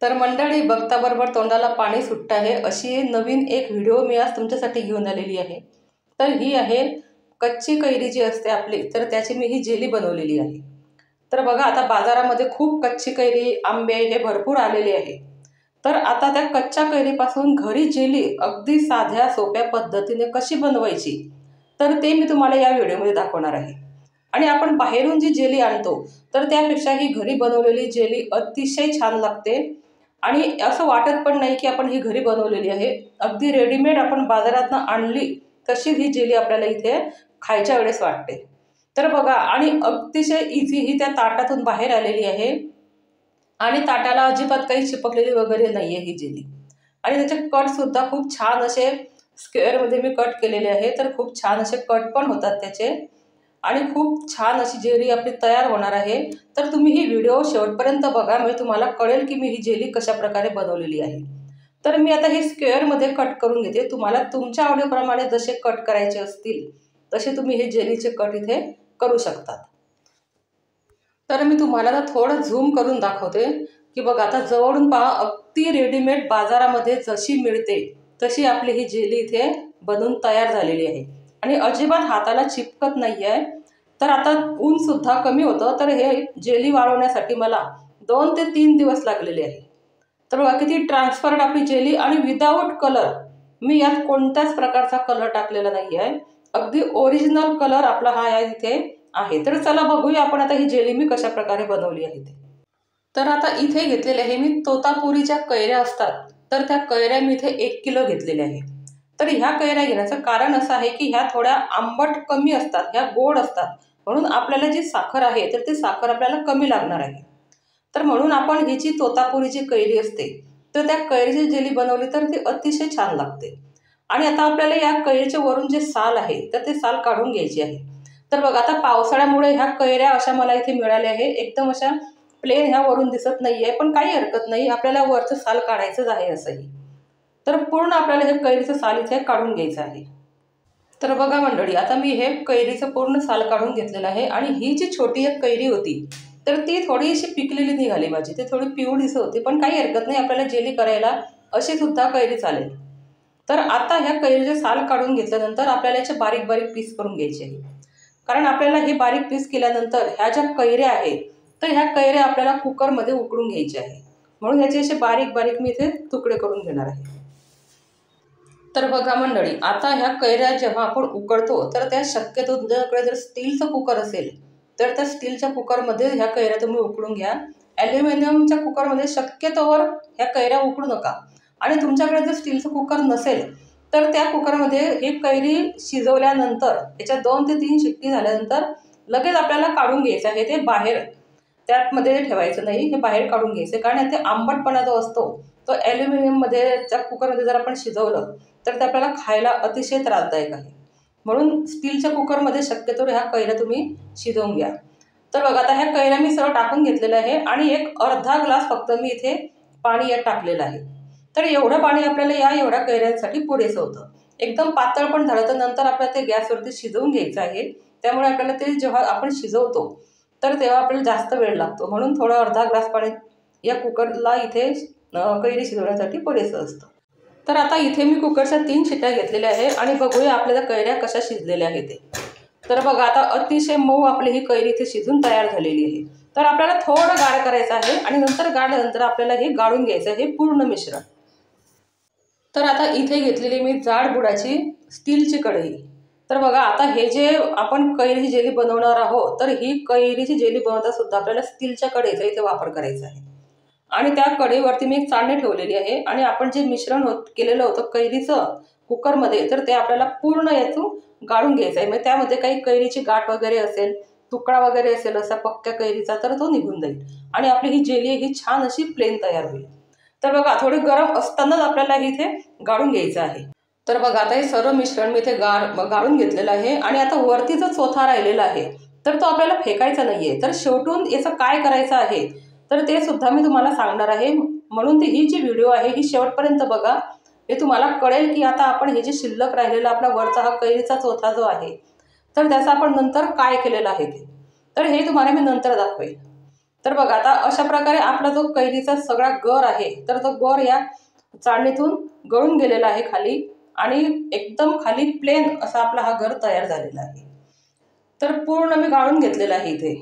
तर मंडळी, बघताबरोबर तोंडाला पाणी सुटतं आहे अशी नवीन एक व्हिडिओ मी आज तुमच्यासाठी घेऊन आलेली आहे। तर ही आहे कच्ची कैरी जी असते आपली, तर त्याची मी ही जेली बनवलेली आहे। तर बघा, आता बाजारामध्ये खूप कच्ची कैरी, आंबे हे भरपूर आलेले आहे। तर आता त्या कच्च्या कैरीपासून घरी जेली अगदी साध्या सोप्या पद्धतीने कशी बनवायची, तर ते मी तुम्हाला या व्हिडिओमध्ये दाखवणार आहे। आणि आपण बाहेरून जी जेली आणतो, तर त्यापेक्षा ही घरी बनवलेली जेली अतिशय छान लागते। आणि असं वाटत पण नाही की आपण ही घरी बनवलेली आहे, अगदी रेडीमेड आपण बाजारातून आणली तशी ही जेली आपल्याला इथे खायच्या वेळेस वाटते। तर बघा, आणि अतिशय इझी ही त्या ताटातून बाहेर आलेली आहे आणि ताटाला अजिबात काही चिपकलेली वगैरे नाहीये ही जेली। आणि त्याचे कट सुद्धा खूप छान असे स्क्वेअरमध्ये मी कट केलेले आहे, तर खूप छान असे कट पण होतात त्याचे आणि खूप छान अशी जेली आपली तयार होणार आहे। तर तुम्ही ही व्हिडिओ शेवटपर्यंत बघा, म्हणजे तुम्हाला कळेल की मी ही जेली कशा प्रकारे बनवलेली आहे। तर मी आता हे स्क्वेअरमध्ये कट करून घेते। तुम्हाला तुमच्या आवडीप्रमाणे जसे कट करायचे असतील तसे तुम्ही हे जेलीचे कट इथे करू शकता। तर मी तुम्हाला थोडं झूम करून दाखवते की बघा, आता जवळून पहा, अगदी रेडीमेड बाजारामध्ये जशी मिळते तशी आपली ही जेली इथे बनवून तयार झालेली आहे आणि अजिबात हाताला चिपकत नाही आहे। तर आता ऊन सुद्धा कमी होतं, तर हे जेली वाळवण्यासाठी मला 2 ते 3 दिवस लागलेले आहे। तर बघा किती ट्रान्सपरंट आपली जेली आणि विदाऊट कलर, मी यात कोणत्याच प्रकारचा कलर टाकलेला नाही आहे, अगदी ओरिजिनल कलर आपला हा इथे आहे। तर चला बघूया आपण आता ही जेली मी कशा प्रकारे बनवली आहे ते। तर आता इथे घेतलेले आहे मी तोतापुरीच्या कैऱ्या असतात, तर त्या कैऱ्या मी इथे 1 किलो घेतलेल्या आहे। तर ह्या कैऱ्या घेण्याचं कारण असं आहे की ह्या थोड्या आंबट कमी असतात, ह्या गोड असतात, म्हणून आपल्याला जी साखर आहे तर ती साखर आपल्याला कमी लागणार आहे। तर म्हणून आपण ही जी तोतापुरीची कैरी असते, तर त्या कैरीची जेली बनवली तर ती अतिशय छान लागते। आणि आता आपल्याला या कैरीच्या वरून जे साल आहे तर ते साल काढून घ्यायची आहे। तर बघा, आता पावसाळ्यामुळे ह्या कैऱ्या अशा मला इथे मिळाल्या आहे, एकदम अशा प्लेन ह्या वरून दिसत नाहीये, पण काही हरकत नाही, आपल्याला वरचं साल काढायचंच आहे असंही। तर पूर्ण आपल्याला हे कैरीचं साल इथे काढून घ्यायचं आहे। तर बघा मंडळी, आता मी हे कैरीचं पूर्ण साल काढून घेतलेलं आहे आणि ही जी छोटी एक कैरी होती तर ती थोडीशी पिकलेली निघाली माझी, ती थोडी पिवळीच होती, पण काही हरकत नाही, आपल्याला जेली करायला अशी सुद्धा कैरी चालेल। तर आता ह्या कैरीचे साल काढून घेतल्यानंतर आपल्याला याचे बारीक बारीक पीस करून घ्यायचे आहे। कारण आपल्याला हे बारीक पीस केल्यानंतर ह्या ज्या कैऱ्या आहेत तर ह्या कैऱ्या आपल्याला कुकरमध्ये उकडून घ्यायच्या आहे, म्हणून याचे असे बारीक बारीक मी इथे तुकडे करून घेणार आहे। तर बघा मंडळी, आता ह्या कैऱ्या जेव्हा आपण उकडतो तर त्या शक्यतो तुमच्याकडे जर स्टीलचं कुकर असेल तर त्या स्टीलच्या कुकरमध्ये ह्या कैऱ्या तुम्ही उकडून घ्या। ॲल्युमिनियमच्या कुकरमध्ये शक्यतोवर ह्या कैऱ्या उकडू नका। आणि तुमच्याकडे जर स्टीलचं कुकर नसेल तर त्या कुकरमध्ये ही कैरी शिजवल्यानंतर याच्या 2 ते 3 शिट्टी झाल्यानंतर लगेच आपल्याला काढून घ्यायचं आहे, ते बाहेर त्यामध्ये ठेवायचं नाही, हे बाहेर काढून घ्यायचं। कारण ते आंबटपणा जो असतो तो ॲल्युमिनियमच्या कुकरमध्ये जर आपण शिजवलं तर ते आपल्याला खायला अतिशय त्रासदायक आहे, म्हणून स्टीलच्या कुकरमध्ये शक्यतो ह्या कैऱ्या तुम्ही शिजवून घ्या। तर बघा, आता ह्या कैऱ्या मी सर्व टाकून घेतलेल्या आहे आणि एक अर्धा ग्लास फक्त मी इथे पाणी यात टाकलेलं आहे। तर एवढं पाणी आपल्याला या एवढ्या कैऱ्यांसाठी पुरेसं होतं। एकदम पातळ पण झालं तर नंतर आपल्याला ते गॅसवरती शिजवून घ्यायचं आहे, त्यामुळे आपल्याला ते जेव्हा आपण शिजवतो तर तेव्हा आपल्याला जास्त वेळ लागतो, म्हणून थोडं अर्धा ग्लास पाणी या कुकरला इथे कैरी शिजवण्यासाठी पुरेसं असतं। तर आता इथे मी कुकरच्या 3 शिट्ट्या घेतलेल्या आहे आणि बघूया आपल्याला कैऱ्या कशा शिजलेल्या आहेत ते। तर बघा, आता अतिशय मऊ आपली ही कैरी इथे शिजून तयार झालेली आहे। तर आपल्याला थोडं गाढ करायचं आहे आणि नंतर गाढल्यानंतर आपल्याला हे गाळून घ्यायचं आहे पूर्ण मिश्रण। तर आता इथे घेतलेली मी जाड बुडाची स्टीलची कढई। तर बघा, आता हे जे आपण कैरीची जेली बनवणार आहोत, तर ही कैरीची जेली बनवता सुद्धा आपल्याला स्टीलच्या कढईचा इथे वापर करायचा आहे। आणि त्या कढईवरती मी एक चाळणी ठेवलेली आहे आणि आपण जे मिश्रण केलेलं होतं कैरीचं कुकरमध्ये, तर ते आपल्याला पूर्ण यातून गाळून घ्यायचं आहे। म्हणजे त्यामध्ये काही कैरीची गाठ वगैरे असेल, तुकडा वगैरे असेल असा पक्क्या कैरीचा, तर तो निघून जाईल आणि आपली ही जेली ही छान अशी प्लेन तयार होईल। तर बघा, थोडे गरम असतानाच आपल्याला इथे गाळून घ्यायचं आहे। तर बघा, आता हे सर्व मिश्रण मी इथे गाळून घेतलेलं आहे आणि आता वरती जो चोथा राहिलेला आहे तर तो आपल्याला फेकायचा नाहीये। तर शेवटून याचं काय करायचं आहे तर ते सुद्धा मी तुम्हाला सांगणार आहे, म्हणून ही जी व्हिडिओ आहे ही शेवटपर्यंत बघा, हे तुम्हाला कळेल की आता आपण हे जे शिल्लक राहिलेला आपला वरचा हा कैरीचा चोथा जो आहे तर त्याचा आपण नंतर काय केलेलं आहे ते, तर हे तुम्हाला मी नंतर दाखवेल। तर बघा आता अशा प्रकारे आपला जो कैरीचा सगळा गर आहे तर तो गर या चाळणीतून गळून गेलेला आहे खाली आणि एकदम खाली प्लेन असा आपला हा गर तयार झालेला आहे। तर पूर्ण मी गाळून घेतलेला आहे इथे।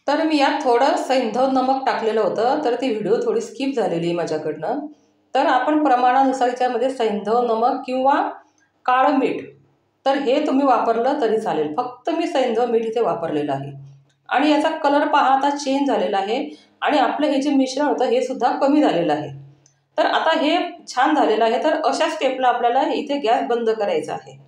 तर मी यात थोडं सैंधव नमक टाकलेलं होतं, तर ती व्हिडिओ थोडी स्किप झालेली आहे माझ्याकडनं। तर आपण प्रमाणानुसार याच्यामध्ये सैंधव नमक किंवा काळं मीठ तर हे तुम्ही वापरलं तरी चालेल। फक्त मी सैंधव मीठ इथे वापरलेलं आहे आणि याचा कलर पहा आता चेंज झालेला आहे आणि आपलं हे जे मिश्रण होतं हे सुद्धा कमी झालेलं आहे। तर आता हे छान झालेलं आहे। तर अशा स्टेपला आपल्याला इथे गॅस बंद करायचा आहे।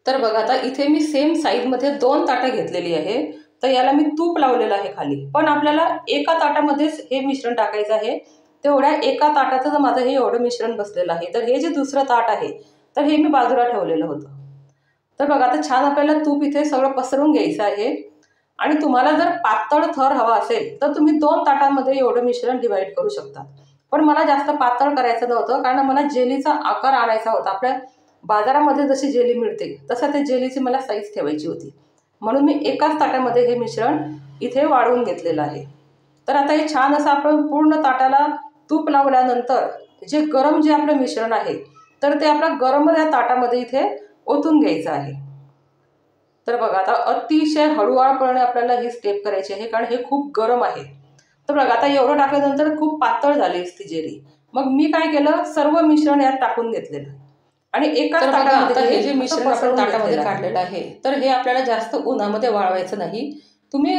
तर बघा आता इथे मी सेम साईजमध्ये 2 ताटं घेतलेली आहे। तर याला मी तूप लावलेलं आहे खाली, पण आपल्याला एका ताटामध्येच हे मिश्रण टाकायचं आहे। तेवढ्या एका ताटातच माझं हे एवढं मिश्रण बसलेलं आहे। तर हे जे दुसरं ताट आहे तर हे मी बाजूला ठेवलेलं होतं। तर बघा आता छान आपल्याला तूप इथे सगळं पसरवून घ्यायचं आहे आणि तुम्हाला जर पातळ थर हवा असेल तर तुम्ही 2 ताटांमध्ये एवढं मिश्रण डिवाइड करू शकता। पण मला जास्त पातळ करायचं नव्हतं, कारण मला जेलीचा आकार आणायचा होता। आपल्या बाजारामध्ये जशी जेली मिळते तसं ते जेलीची मला साईज ठेवायची होती, म्हणून मी एकाच ताटामध्ये हे मिश्रण इथे वाढवून घेतलेलं आहे। तर आता हे छान असं आपण पूर्ण ताटाला तूप लावल्यानंतर जे आपलं मिश्रण आहे तर ते आपल्या गरम या ताटामध्ये इथे ओतून घ्यायचं आहे। तर बघा आता अतिशय हळूवारपणे आपल्याला ही स्टेप करायची आहे, कारण हे खूप गरम आहे। तर बघा आता एवढं टाकल्यानंतर खूप पातळ झाली ती जेली। मग मी काय केलं, सर्व मिश्रण यात टाकून घेतलेलं आणि एकाच ताटामध्ये हे जे मिश्रण आपण ताटामध्ये काढलेलं आहे तर हे आपल्याला जास्त उन्हामध्ये वाळवायचं नाही। तुम्ही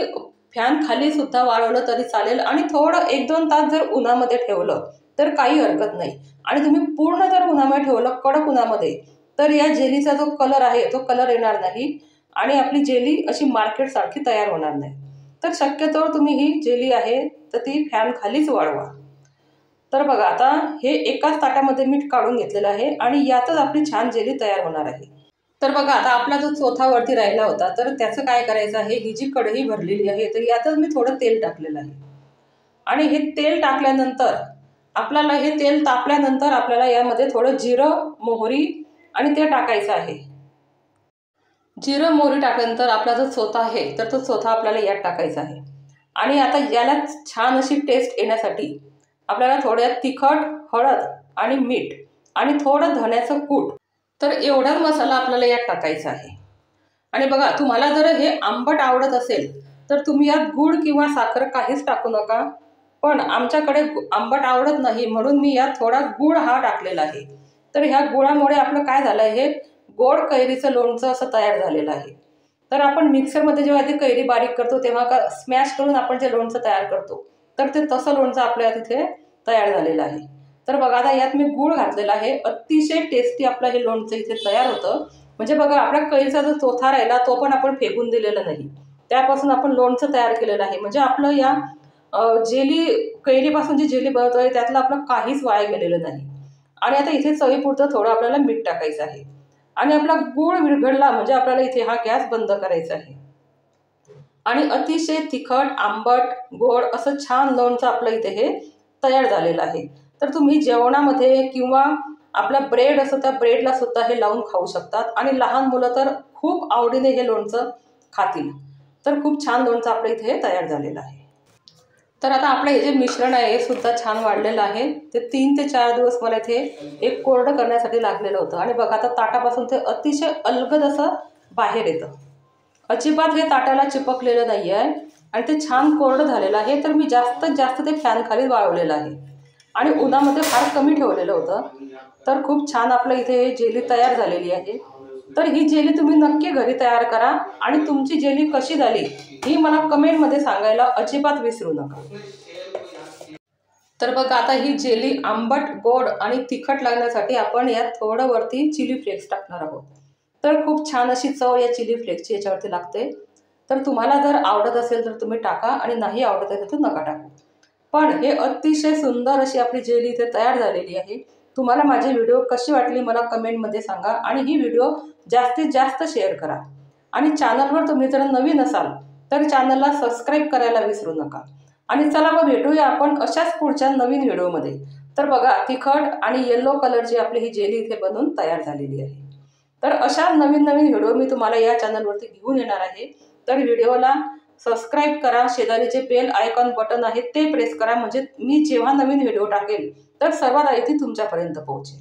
फॅन खाली सुद्धा वाळवलं तरी चालेल आणि थोडं 1-2 तास जर उन्हामध्ये ठेवलं तर काही हरकत नाही। आणि तुम्ही पूर्ण जर उन्हामध्ये ठेवलं, कडक उन्हामध्ये, तर या जेलीचा जो कलर आहे तो कलर येणार नाही आणि आपली जेली अशी मार्केटसारखी तयार होणार नाही। तर शक्यतो तुम्ही ही जेली आहे तर ती फॅन खालीच वाळवा। तर बघा आता हे एकाच ताटामध्ये मीठ काढून घेतलेलं आहे आणि यातच आपली छान जेली तयार होणार आहे। तर बघा आता आपला जो चौथा वरती राहिला होता तर त्याचं काय करायचं आहे, ही जी कढई भरलेली आहे तर यातच मी थोडं तेल टाकलेलं आहे आणि हे तेल टाकल्यानंतर आपल्याला हे तेल तापल्यानंतर आपल्याला यामध्ये थोडं जिरं, मोहरी आणि ते टाकायचं आहे। जिरं मोहरी टाकल्यानंतर आपला जो चोथा आहे तर तो चोथा आपल्याला यात टाकायचा आहे आणि आता याला छान अशी टेस्ट येण्यासाठी आपल्याला थोड्या तिखट, हळद आणि मीठ आणि थोडं धण्याचं कूट, तर एवढा मसाला आपल्याला यात टाकायचा आहे। आणि बघा तुम्हाला जर हे आंबट आवडत असेल तर तुम्ही यात गूळ किंवा साखर काहीच टाकू नका, पण आमच्याकडे आंबट आवडत नाही म्हणून मी यात थोडा गूळ हा टाकलेला आहे। तर ह्या गुळामुळे आपलं काय झालं आहे, गोड कैरीचं लोणचं असं तयार झालेलं आहे। तर आपण मिक्सरमध्ये जेव्हा आधी कैरी बारीक करतो तेव्हा स्मॅश करून आपण जे लोणचं तयार करतो तर ते तसं लोणचं आपल्या तिथे तयार झालेलं आहे। तर बघा आता यात मी गूळ घातलेला आहे, अतिशय टेस्टी आपलं हे लोणचं इथे तयार होतं। म्हणजे बघा आपल्या कैरीचा जो चोथा राहिला तो पण आपण फेकून दिलेला नाही, त्यापासून आपण लोणचं तयार केलेलं आहे. म्हणजे आपलं या जेली कैरीपासून जी जेली बनवतोय त्यातलं आपलं काहीच वाया गेलेलं नाही. आणि आता इथे चवीपुरतं थोडं आपल्याला मीठ टाकायचं आहे आणि आपला गूळ विरघळला म्हणजे आपल्याला इथे हा गॅस बंद करायचा आहे. आणि अतिशय तिखट, आंबट, गोड असं छान लोणचं आपलं इथे हे तयार झालेलं आहे. तर तुम्ही जेवणामध्ये किंवा आपला ब्रेड असं त्या ब्रेडला सुद्धा हे लावून खाऊ शकतात आणि लहान मुलं तर खूप आवडीने हे लोणचं खातील. तर खूप छान लोणचं आपलं इथे हे तयार झालेलं आहे. तर आता आपलं हे जे मिश्रण आहे हे सुद्धा छान वाढलेलं आहे. ते 3 ते 4 दिवस मला इथे एक कोरडं करण्यासाठी लागलेलं होतं आणि बघा आता ताटापासून ते अतिशय अलगद असं बाहेर येतं. अजिबात हे ताटाला चिपकलेलं नाही आहे आणि ते छान कोरडं झालेलं आहे. तर मी जास्तीत जास्त ते फॅनखाली वाळवलेलं आहे आणि उन्हामध्ये फार कमी ठेवलेलं होतं. तर खूप छान आपलं इथे जेली तयार झालेली आहे. तर ही जेली तुम्ही नक्की घरी तयार करा आणि तुमची जेली कशी झाली ही मला कमेंटमध्ये सांगायला अजिबात विसरू नका. तर बघा आता ही जेली आंबट, गोड आणि तिखट लागण्यासाठी आपण यात थोडं वरती चिली फ्लेक्स टाकणार आहोत. तर खूप छान अशी चव या चिली फ्लेक्सची याच्यावरती लागते. तर तुम्हाला जर आवडत असेल तर तुम्ही टाका आणि नाही आवडत असेल तर नका टाकू. पण हे अतिशय सुंदर अशी आपली जेली इथे तयार झालेली आहे. तुम्हाला माझी व्हिडिओ कशी वाटली मला कमेंटमध्ये सांगा आणि ही व्हिडिओ जास्तीत जास्त शेअर करा. आणि चॅनलवर तुम्ही जर नवीन असाल तर चॅनलला सबस्क्राईब करायला विसरू नका. आणि चला मग भेटूया आपण अशाच पुढच्या नवीन व्हिडिओमध्ये. तर बघा तिखट आणि येलो कलरची आपली ही जेली इथे बनवून तयार झालेली आहे. तर अशा नवीन नवीन व्हिडिओ मी तुम्हाला या चॅनलवरती घेऊन येणार आहे. तर व्हिडिओला सबस्क्राईब करा, शेजारी जे बेल आयकॉन बटन आहे ते प्रेस करा म्हणजे मी जेव्हा नवीन व्हिडिओ टाकेल तर सर्वात आधी ती तुमच्यापर्यंत पोहोचेल.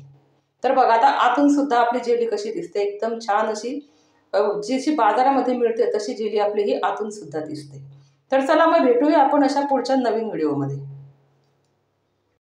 तर बघा आता आतून सुद्धा आपली जेली कशी दिसते, एकदम छान अशी जी बाजारामध्ये मिळते तशी जेली आपली ही आतून सुद्धा दिसते. तर चला मग भेटूया आपण अशा पुढच्या नवीन व्हिडिओमध्ये.